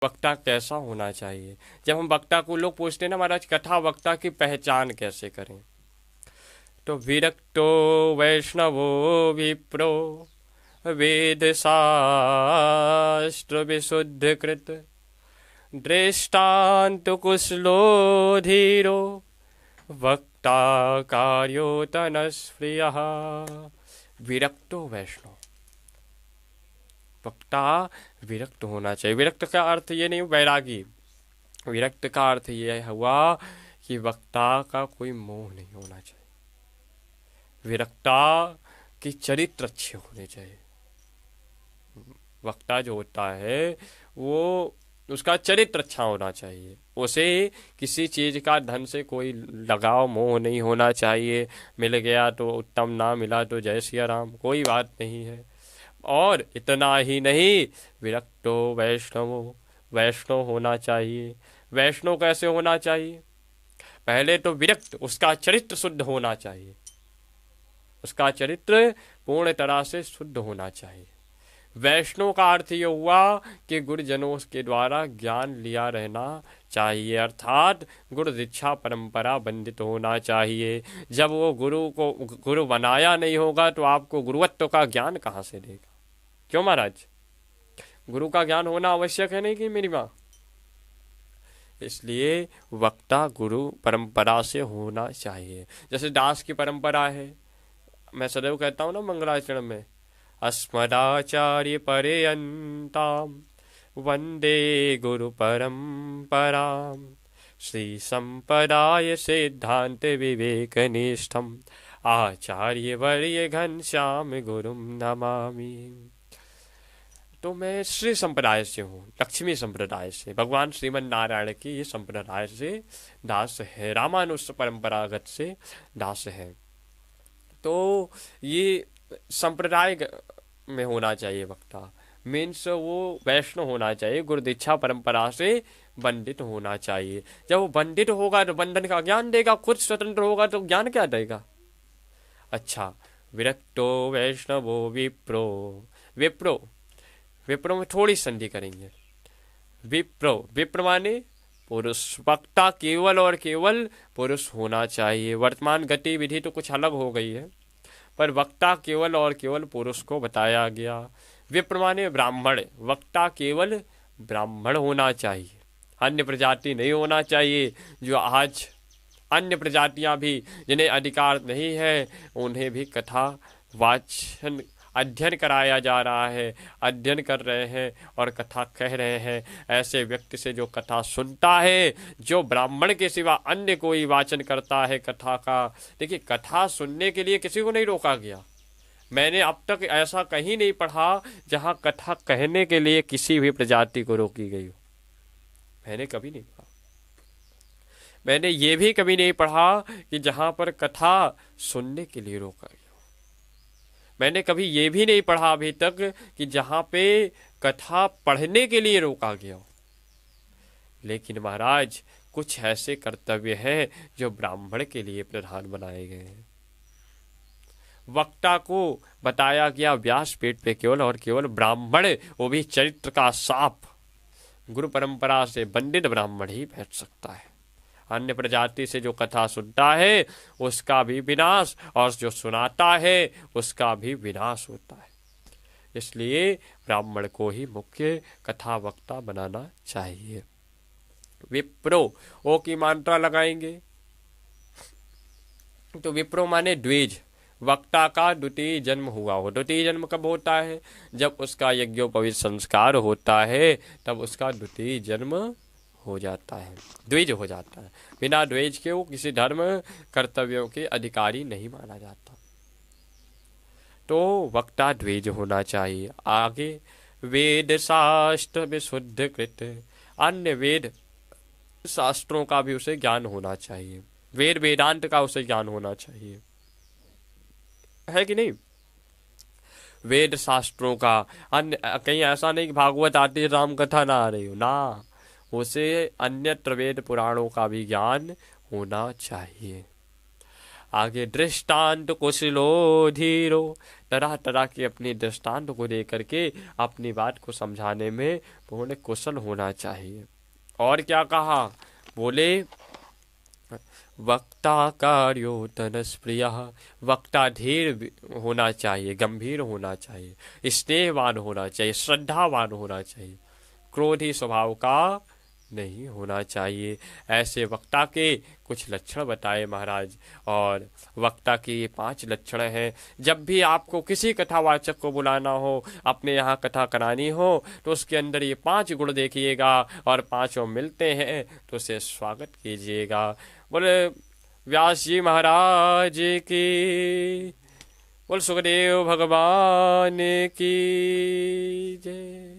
वक्ता कैसा होना चाहिए। जब हम वक्ता को लोग पूछते हैं ना महाराज कथा वक्ता की पहचान कैसे करें, तो विरक्तो वैष्णवो विप्रो वेद शास्त्र विशुद्ध कृत दृष्टांत कुशलो धीरो वक्ता कार्योतनस्प्रियः। विरक्तो वैष्णव, वक्ता विरक्त होना चाहिए। विरक्त का अर्थ ये नहीं वैरागी, विरक्त का अर्थ ये हुआ कि वक्ता का कोई मोह नहीं होना चाहिए। विरक्ता की चरित्र अच्छे होने चाहिए। वक्ता जो होता है वो उसका चरित्र अच्छा होना चाहिए, उसे किसी चीज का धन से कोई लगाव मोह नहीं होना चाहिए। मिल गया तो उत्तम, ना मिला तो जय सिया राम, कोई बात नहीं है। और इतना ही नहीं, विरक्तो वैष्णवो, वैष्णव होना चाहिए। वैष्णव कैसे होना चाहिए, पहले तो विरक्त, उसका चरित्र शुद्ध होना चाहिए, उसका चरित्र पूर्ण तरह से शुद्ध होना चाहिए। वैष्णव का अर्थ ये हुआ कि गुरुजनों के द्वारा ज्ञान लिया रहना चाहिए, अर्थात गुरु दीक्षा परंपरा बंदित होना चाहिए। जब वो गुरु को गुरु बनाया नहीं होगा तो आपको गुरुत्व का ज्ञान कहाँ से देगा। क्यों महाराज, गुरु का ज्ञान होना आवश्यक है नहीं कि मेरी माँ। इसलिए वक्ता गुरु परंपरा से होना चाहिए। जैसे दास की परंपरा है, मैं सदैव कहता हूँ ना मंगलाचरण में, अस्मदाचार्य पर्यंताम वंदे गुरु परंपराम श्री संपदाय सिद्धांत विवेक निष्ठम आचार्य वर्य घनश्याम गुरुम नमामि। तो मैं श्री संप्रदाय से हूँ, लक्ष्मी संप्रदाय से, भगवान श्रीमन नारायण की ये संप्रदाय से दास है, रामानुज परंपरागत से दास है। तो ये संप्रदाय में होना चाहिए वक्ता, मीन्स वो वैष्णव होना चाहिए, गुरु दीक्षा परंपरा से बंधित होना चाहिए। जब वो बंधित होगा तो बंधन का ज्ञान देगा, खुद स्वतंत्र होगा तो ज्ञान क्या देगा। अच्छा, विरक्तो वैष्णवो विप्रो, विप्रो, विप्रो में थोड़ी संधि करेंगे। विप्रो, विप्र माने पुरुष, वक्ता केवल और केवल पुरुष होना चाहिए। वर्तमान गतिविधि तो कुछ अलग हो गई है, पर वक्ता केवल और केवल पुरुष को बताया गया। विप्र माने ब्राह्मण, वक्ता केवल ब्राह्मण होना चाहिए, अन्य प्रजाति नहीं होना चाहिए। जो आज अन्य प्रजातियां भी जिन्हें अधिकार नहीं है उन्हें भी कथा वाचन अध्ययन कराया जा रहा है, अध्ययन कर रहे हैं और कथा कह रहे हैं। ऐसे व्यक्ति से जो कथा सुनता है, जो ब्राह्मण के सिवा अन्य कोई वाचन करता है कथा का, देखिए कथा सुनने के लिए किसी को नहीं रोका गया। मैंने अब तक ऐसा कहीं नहीं पढ़ा जहां कथा कहने के लिए किसी भी प्रजाति को रोकी गई हो, मैंने कभी नहीं पढ़ा। मैंने ये भी कभी नहीं पढ़ा कि जहां पर कथा सुनने के लिए रोका गया। मैंने कभी ये भी नहीं पढ़ा अभी तक कि जहां पे कथा पढ़ने के लिए रोका गया हो। लेकिन महाराज कुछ ऐसे कर्तव्य हैं जो ब्राह्मण के लिए प्रधान बनाए गए हैं। वक्ता को बताया गया व्यासपीठ पे केवल और केवल ब्राह्मण, वो भी चरित्र का साफ, गुरु परंपरा से बंदित ब्राह्मण ही बैठ सकता है। अन्य प्रजाति से जो कथा सुनता है उसका भी विनाश, और जो सुनाता है उसका भी विनाश होता है। इसलिए ब्राह्मण को ही मुख्य कथा वक्ता बनाना चाहिए। विप्रो, ओ की मात्रा लगाएंगे तो विप्रो माने द्विज, वक्ता का द्वितीय जन्म हुआ हो। द्वितीय जन्म कब होता है, जब उसका यज्ञोपवीत संस्कार होता है, तब उसका द्वितीय जन्म हो जाता है, द्विज हो जाता है। बिना द्विज के वो किसी धर्म कर्तव्यों के अधिकारी नहीं माना जाता। तो वक्ता द्विज होना चाहिए। आगे, वेद शास्त्र विशुद्ध कृत, अन्य वेद शास्त्रों का भी उसे ज्ञान होना चाहिए, वेद वेदांत का उसे ज्ञान होना चाहिए, है कि नहीं। वेद शास्त्रों का, अन्य कहीं ऐसा नहीं कि भागवत आती राम कथा ना आ रही हो ना, उसे अन्यत्र वेद पुराणों का भी ज्ञान होना चाहिए। आगे दृष्टांत कुशलो धीरो, तरह तरह की अपनी दृष्टांत को लेकर के अपनी बात को समझाने में पूर्ण कुशल होना चाहिए। और क्या कहा, बोले वक्ता कार्यो तनस्प्रिय, वक्ता धीर होना चाहिए, गंभीर होना चाहिए, स्नेहवान होना चाहिए, श्रद्धावान होना चाहिए, क्रोधी स्वभाव का नहीं होना चाहिए। ऐसे वक्ता के कुछ लक्षण बताए महाराज। और वक्ता के ये 5 लक्षण हैं। जब भी आपको किसी कथावाचक को बुलाना हो, अपने यहाँ कथा करानी हो, तो उसके अंदर ये 5 गुण देखिएगा और 5 मिलते हैं तो उसे स्वागत कीजिएगा। बोले व्यास जी महाराज की, बोल सुखदेव भगवान की जय।